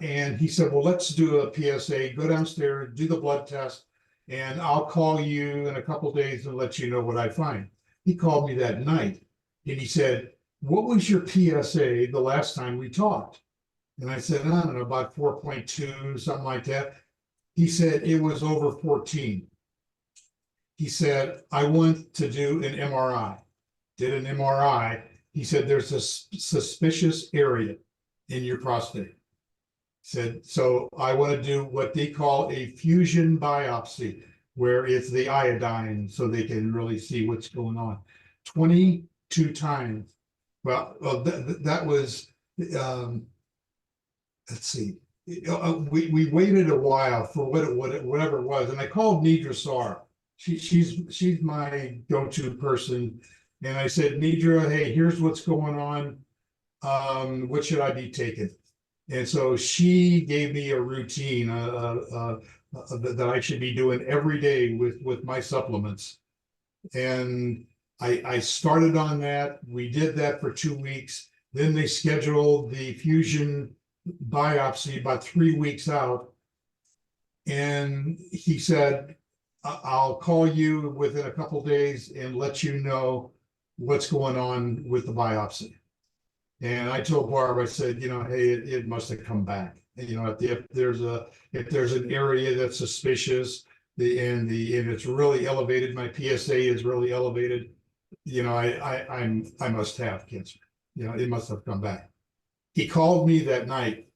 and he said, well, let's do a PSA, go downstairs, do the blood test, and I'll call you in a couple of days and let you know what I find. He called me that night, and he said, what was your PSA the last time we talked? And I said, I don't know, about 4.2, something like that. He said, it was over 14. He said, I want to do an MRI. Did an MRI. He said, there's a suspicious area in your prostate. Said, so I want to do what they call a fusion biopsy, where it's the iodine so they can really see what's going on. 22 times. Well, that was, let's see. We waited a while for whatever it was, and I called Nidra Sar. She's my go-to person, and I said, Nidra, hey, here's what's going on. what should I be taking? And so she gave me a routine, that I should be doing every day with my supplements. And I started on that. We did that for 2 weeks. Then they scheduled the fusion biopsy about 3 weeks out. And he said, I'll call you within a couple days and let you know what's going on with the biopsy. And I told Barb, I said, hey, it must have come back. And, if there's an area that's suspicious, and it's really elevated, my PSA is really elevated, I must have cancer. It must have come back. He called me that night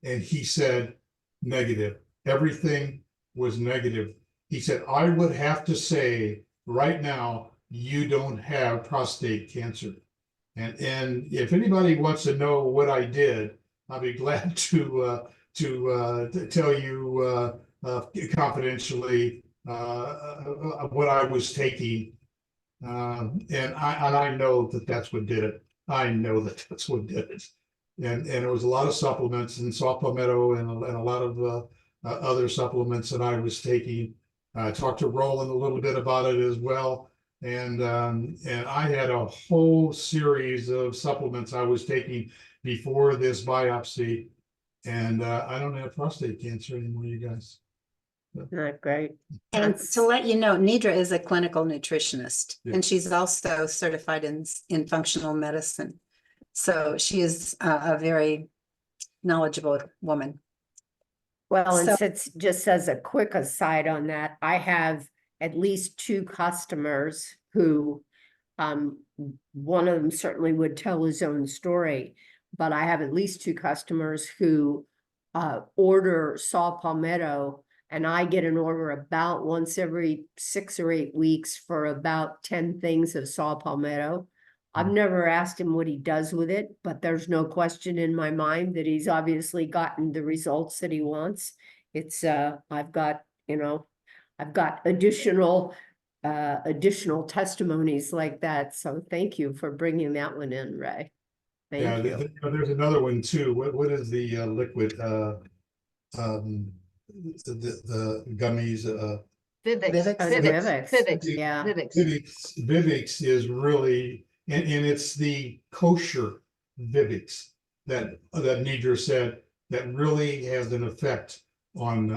and he said, negative. Everything was negative. He said, I would have to say right now, you don't have prostate cancer. And if anybody wants to know what I did, I'll be glad to tell you confidentially what I was taking. And I know that that's what did it. I know that that's what did it. And it was a lot of supplements and saw palmetto and a lot of other supplements that I was taking. I talked to Roland a little bit about it as well. And I had a whole series of supplements I was taking before this biopsy. And I don't have prostate cancer anymore, you guys. Not great. And That's- to let you know, Nidra is a clinical nutritionist, Yeah. and she's also certified in functional medicine. So she is a very knowledgeable woman. Well, and So- since, just as a quick aside on that, I have at least 2 customers who, one of them certainly would tell his own story, but I have at least 2 customers who order saw palmetto, and I get an order about once every 6 or 8 weeks for about 10 things of saw palmetto. I've never asked him what he does with it, but there's no question in my mind that he's obviously gotten the results that he wants. It's, I've got additional testimonies like that. So thank you for bringing that one in, Ray. Yeah, Thank you. there's another one too. What is the liquid? The gummies. Vivix, Vivix? Vivix. Vivix, Yeah. Vivix. Vivix is really, and it's the kosher Vivix that Nidra said that really has an effect on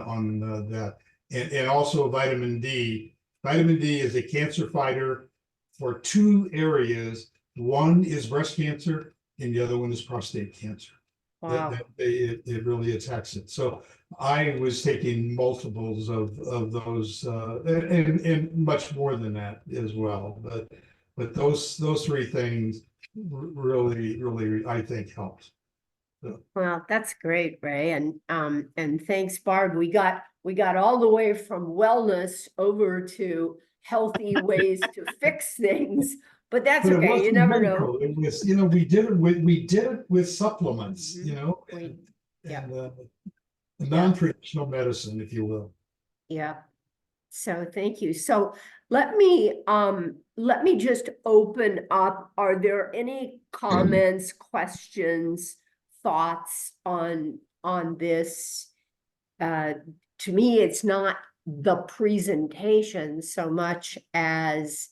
that. And also vitamin D. Vitamin D is a cancer fighter for 2 areas. One is breast cancer and the other one is prostate cancer. Wow. It really attacks it. So I was taking multiples of those, and much more than that as well. But those 3 things really, I think helped. Well, that's great, Ray. And thanks, Barb. We got all the way from wellness over to healthy ways to fix things, but that's But it okay. You wasn't never medical. know. It was, we did it with supplements, Mhm. We- yeah. and non-traditional medicine, if you will. Yeah. So thank you. So let me just open up. Are there any comments, questions, thoughts on this? To me, it's not the presentation so much as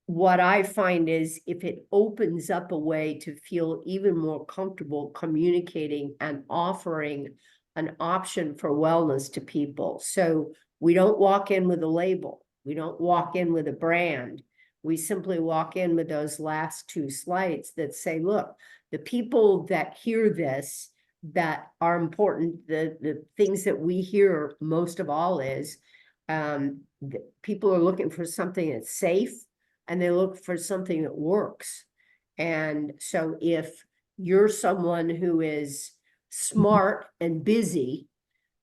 what I find is if it opens up a way to feel even more comfortable communicating and offering an option for wellness to people. So we don't walk in with a label. We don't walk in with a brand. We simply walk in with those last 2 slides that say, look, the people that hear this, that are important, the things that we hear most of all is, people are looking for something that's safe, and they look for something that works. And so if you're someone who is smart and busy,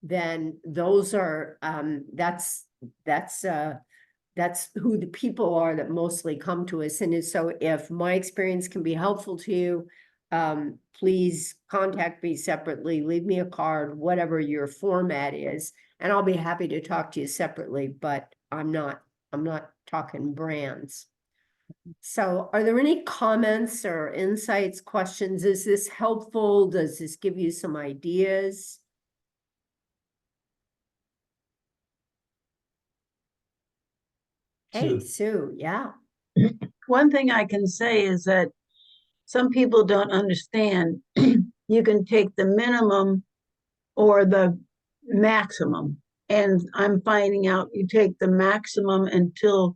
then those are, that's who the people are that mostly come to us. And so if my experience can be helpful to you, please contact me separately, leave me a card, whatever your format is, and I'll be happy to talk to you separately, but I'm not talking brands. So are there any comments or insights, questions? Is this helpful? Does this give you some ideas? Hey, Sue, yeah. One thing I can say is that some people don't understand. You can take the minimum or the maximum. And I'm finding out you take the maximum until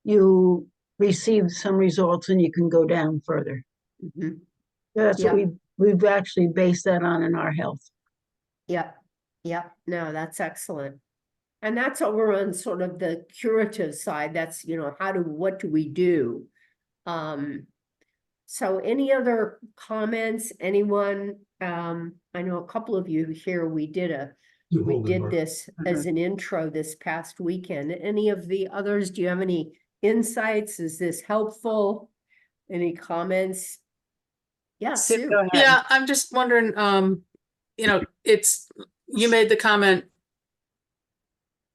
you receive some results and you can go down further. Mhm. That's Yeah. what we've actually based that on in our health. Yep, yep, no, that's excellent. And that's over on sort of the curative side. That's, what do we do? So any other comments, anyone? I know a couple of you here, we did this as an intro this past weekend. Any of the others, do you have any insights? Is this helpful? Any comments? Yeah, Sue, Sue. go ahead. Yeah, I'm just wondering, you made the comment.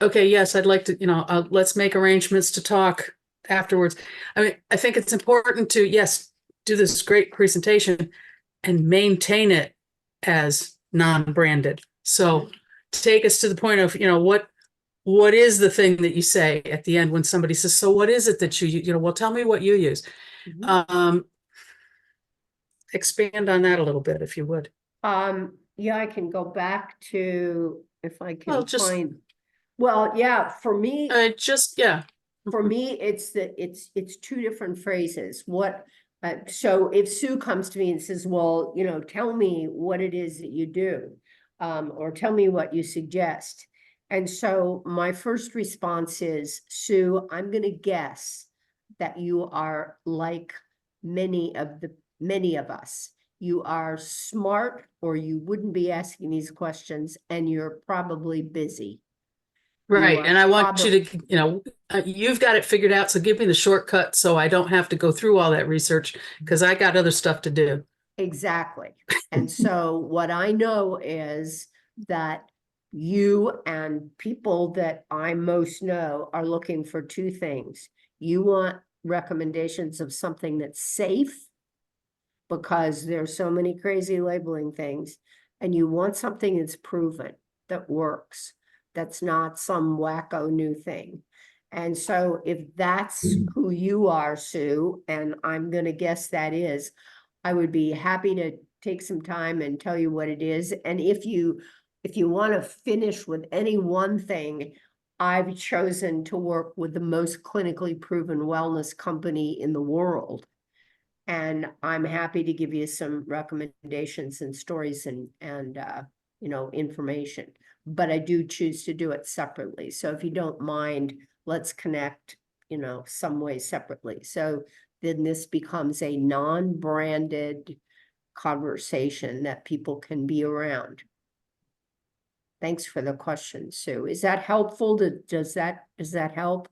Okay, yes, I'd like to, let's make arrangements to talk afterwards. I mean, I think it's important to, yes, do this great presentation and maintain it as non-branded. So take us to the point of, what is the thing that you say at the end when somebody says, so what is it that well, tell me what you use. Mhm. Expand on that a little bit, if you would. Yeah, I can go back to, if I Well, can just- find, well, yeah, for me, Yeah. for me, it's two different phrases. So if Sue comes to me and says, well, tell me what it is that you do, or tell me what you suggest. And so my first response is, Sue, I'm gonna guess that you are like many of us. You are smart, or you wouldn't be asking these questions, and you're probably busy. Right. are And I want you to, you've got it figured out. So give me the shortcut so I don't have to go through all that research because I got other stuff to do. Exactly. And so what I know is that you and people that I most know are looking for two things. You want recommendations of something that's safe, because there's so many crazy labeling things, and you want something that's proven, that works, that's not some wacko new thing. And so if that's who you are, Sue, and I'm gonna guess that is, I would be happy to take some time and tell you what it is. And if you want to finish with any one thing, I've chosen to work with the most clinically proven wellness company in the world. And I'm happy to give you some recommendations and stories and information. But I do choose to do it separately. So if you don't mind, let's connect, some way separately. So then this becomes a non-branded conversation that people can be around. Thanks for the question, Sue. Is that helpful? Does that help?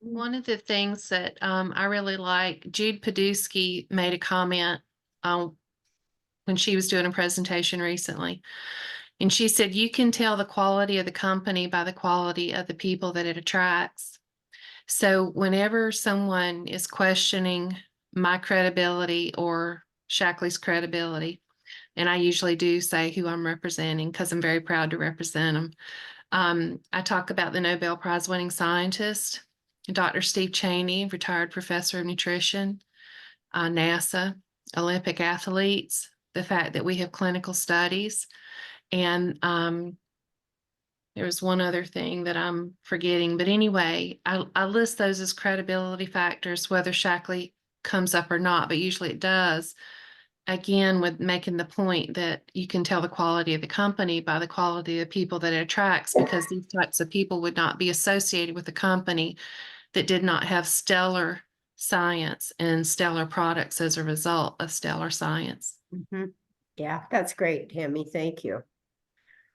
One of the things that I really like, Jude Podusky made a comment when she was doing a presentation recently. And she said, you can tell the quality of the company by the quality of the people that it attracts. So whenever someone is questioning my credibility or Shackley's credibility, and I usually do say who I'm representing because I'm very proud to represent them. I talk about the Nobel Prize winning scientist, Dr. Steve Cheney, retired professor of nutrition, NASA, Olympic athletes, the fact that we have clinical studies. And there was one other thing that I'm forgetting. But anyway, I list those as credibility factors, whether Shackley comes up or not, but usually it does. Again, with making the point that you can tell the quality of the company by the quality of the people that it attracts, because these types of people would not be associated with a company that did not have stellar science and stellar products as a result of stellar science. Mm-hmm. Yeah, that's great, Tammy. Thank you.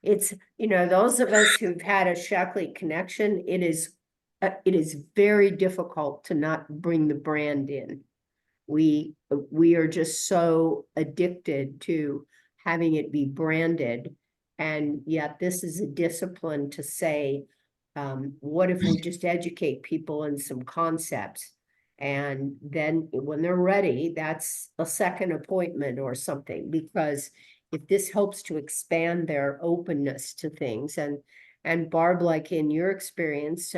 It's, those of us who've had a Shackley connection, it is very difficult to not bring the brand in. We are just so addicted to having it be branded. And yet this is a discipline to say, what if we just educate people in some concepts? And then when they're ready, that's a second appointment or something, because if this helps to expand their openness to things, and Barb, like in your experience,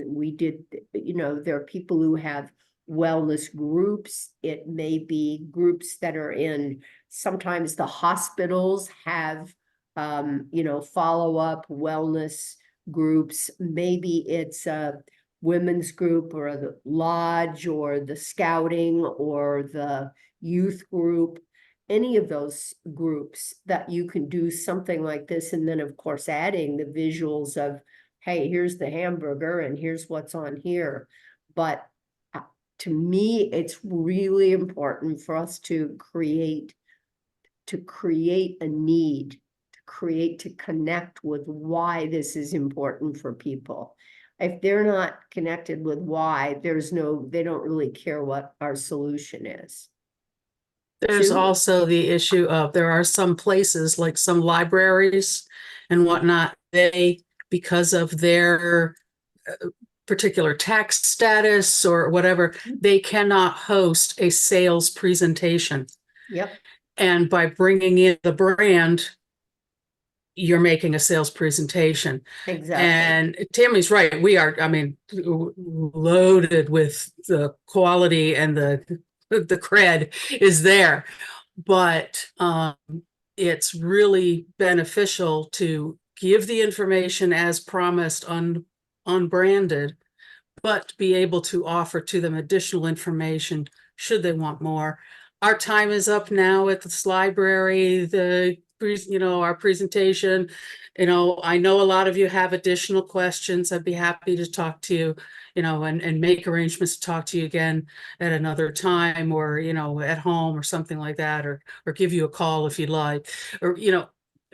we did, there are people who have wellness groups. It may be groups that are in, sometimes the hospitals have, follow-up wellness groups. Maybe it's a women's group or the lodge or the scouting or the youth group, any of those groups that you can do something like this. And then of course, adding the visuals of, hey, here's the hamburger and here's what's on here. But to me, it's really important for us to create a need, to connect with why this is important for people. If they're not connected with why, they don't really care what our solution is. There's Sue? also the issue of, there are some places like some libraries and whatnot, because of their particular tax status or whatever, they cannot host a sales presentation. Yep, And by bringing in the brand, you're making a sales presentation. exactly. And Tammy's right. We are, loaded with the quality, and the cred is there. But it's really beneficial to give the information as promised, unbranded, but be able to offer to them additional information should they want more. Our time is up now at this library, our presentation. I know a lot of you have additional questions. I'd be happy to talk to you, and make arrangements to talk to you again at another time, or, at home or something like that, or give you a call if you'd like, or,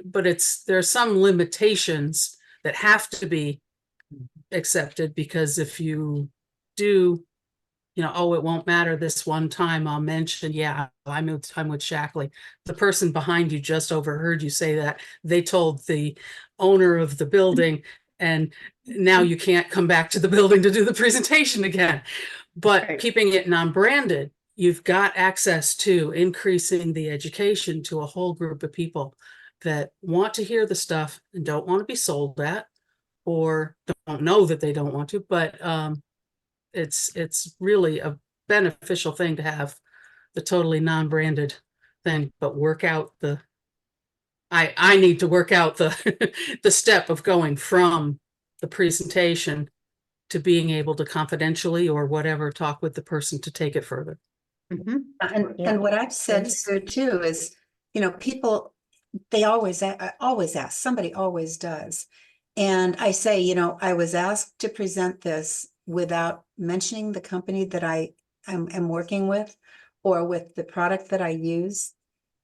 but there's some limitations that have to be accepted, because if you do, it won't matter this one time, I'll mention, yeah, I'm with Shackley. The person behind you just overheard you say that. They told the owner of the building, and now you can't come back to the building to do the presentation again. But Right. keeping it non-branded, you've got access to increasing the education to a whole group of people that want to hear the stuff and don't want to be sold at, or don't know that they don't want to, but it's really a beneficial thing to have the totally non-branded thing, but work out I need to work out the the step of going from the presentation to being able to confidentially or whatever talk with the person to take it further. Mhm. Yeah. And what I've said Yes. here too is, people, they always ask, somebody always does. And I say, I was asked to present this without mentioning the company that am working with, or with the product that I use.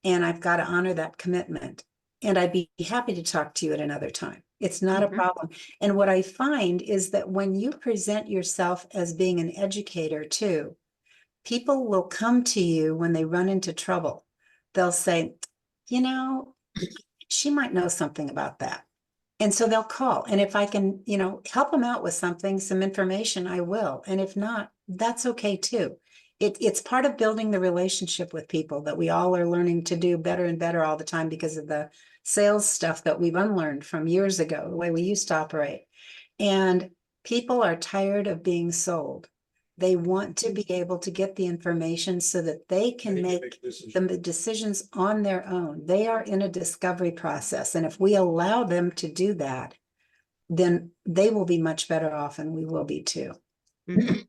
And I've got to honor that commitment. And I'd be happy to talk to you at another time. It's not a Mhm. problem. And what I find is that when you present yourself as being an educator too, people will come to you when they run into trouble. They'll say, she might know something about that. And so they'll call. And if I can, help them out with something, some information, I will. And if not, that's okay too. It's part of building the relationship with people that we all are learning to do better and better all the time, because of the sales stuff that we've unlearned from years ago, the way we used to operate. And people are tired of being sold. They want to be able to get the information so that they can make the decisions on their own. They are in a discovery process. And if we allow them to do that, then they will be much better off, and we will be too. Mhm.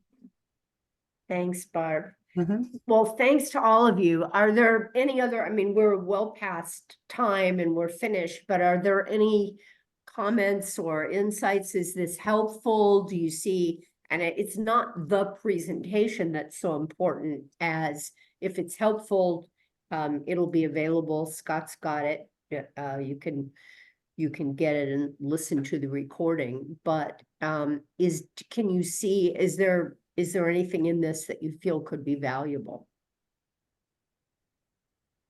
Thanks, Barb. Mhm. Well, thanks to all of you. Are there any other, we're well past time and we're finished, but are there any comments or insights? Is this helpful? Do you see, and it's not the presentation that's so important as if it's helpful, it'll be available. Scott's got it. You can get it and listen to the recording, but can you see, is there anything in this that you feel could be valuable?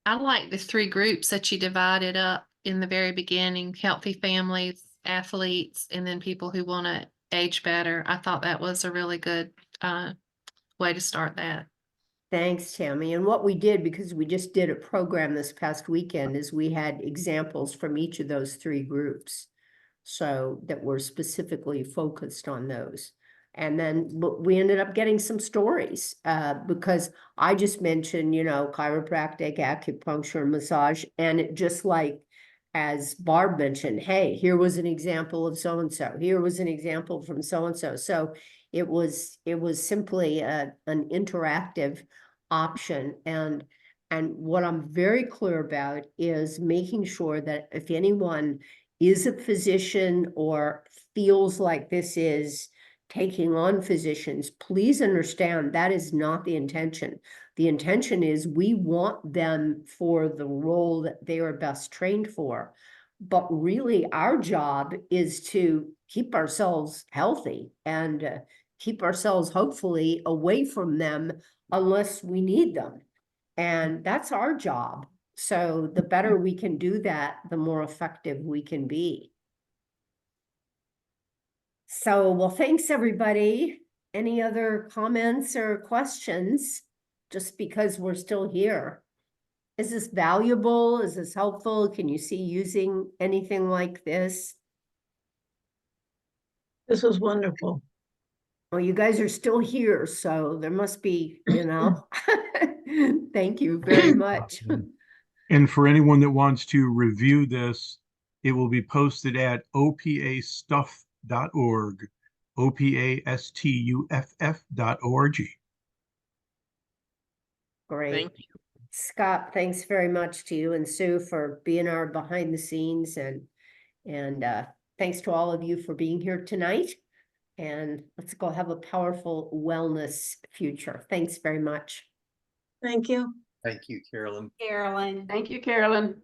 I like the 3 groups that you divided up in the very beginning: healthy families, athletes, and then people who want to age better. I thought that was a really good way to start that. Thanks, Tammy. And what we did, because we just did a program this past weekend, is we had examples from each of those 3 groups. So that were specifically focused on those. And then we ended up getting some stories, because I just mentioned, chiropractic, acupuncture, massage, and it just like, as Barb mentioned, hey, here was an example of so-and-so, here was an example from so-and-so. So it was simply an interactive option. And what I'm very clear about is making sure that if anyone is a physician or feels like this is taking on physicians, please understand that is not the intention. The intention is we want them for the role that they are best trained for. But really our job is to keep ourselves healthy and keep ourselves hopefully away from them unless we need them. And that's our job. So the better we can do that, the more effective we can be. So, well, thanks, everybody. Any other comments or questions? Just because we're still here. Is this valuable? Is this helpful? Can you see using anything like this? This was wonderful. Well, you guys are still here, so there must be, Thank you very much. And for anyone that wants to review this, it will be posted at opastuff.org, opastuff.org. Great. Thank you. Scott, thanks very much to you and Sue for being our behind the scenes and thanks to all of you for being here tonight. And let's go have a powerful wellness future. Thanks very much. Thank you. Thank you, Carolyn. Carolyn. Thank you, Carolyn.